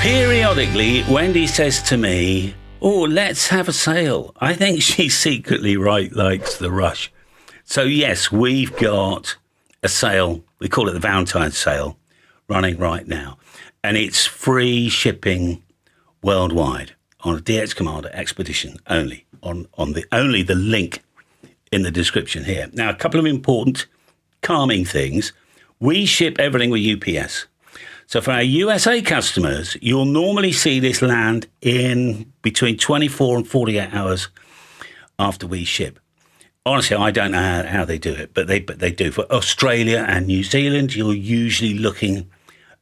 Periodically, Wendy says to me, "Oh, let's have a sale." I think she secretly likes the rush. So yes, we've got a sale. We call it the Valentine's sale, running right now, and it's free shipping worldwide on a DX Commander expedition only. On the link in the description here. Now, a couple of important calming things. We ship everything with UPS. So for our USA customers, you'll normally see this land in between 24 and 48 hours after we ship. Honestly, I don't know how they do it, but they do. For Australia and New Zealand, you're usually looking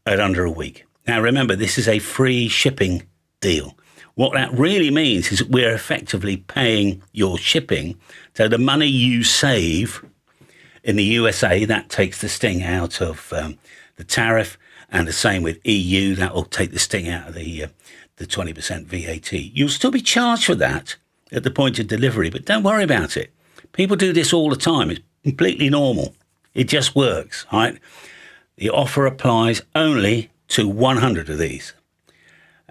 at under a week. Now, remember, this is a free shipping deal. What that really means is we're effectively paying your shipping. So the money you save in the USA, that takes the sting out of the tariff. And the same with EU, that will take the sting out of the 20% VAT. You'll still be charged for that at the point of delivery, but don't worry about it. People do this all the time. It's completely normal. It just works, right? The offer applies only to 100 of these.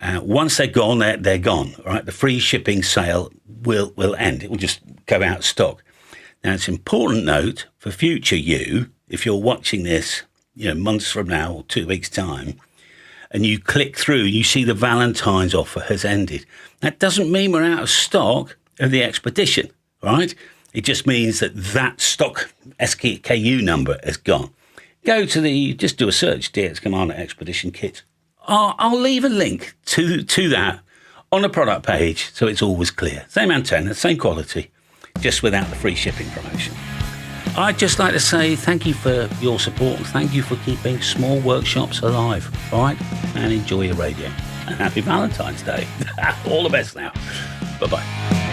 Once they're gone, they're gone, right? The free shipping sale will end. It will just go out of stock. Now, it's an important note for future you, if you're watching this months from now or 2 weeks' time, and you click through, you see the Valentine's offer has ended. That doesn't mean we're out of stock of the expedition, right? It just means that stock SKU number is gone. Just do a search, DX Commander Expedition Kit. I'll leave a link to that on the product page so it's always clear. Same antenna, same quality, just without the free shipping promotion. I'd just like to say thank you for your support and thank you for keeping small workshops alive, all right? And enjoy your radio. And happy Valentine's Day. All the best now. Bye-bye.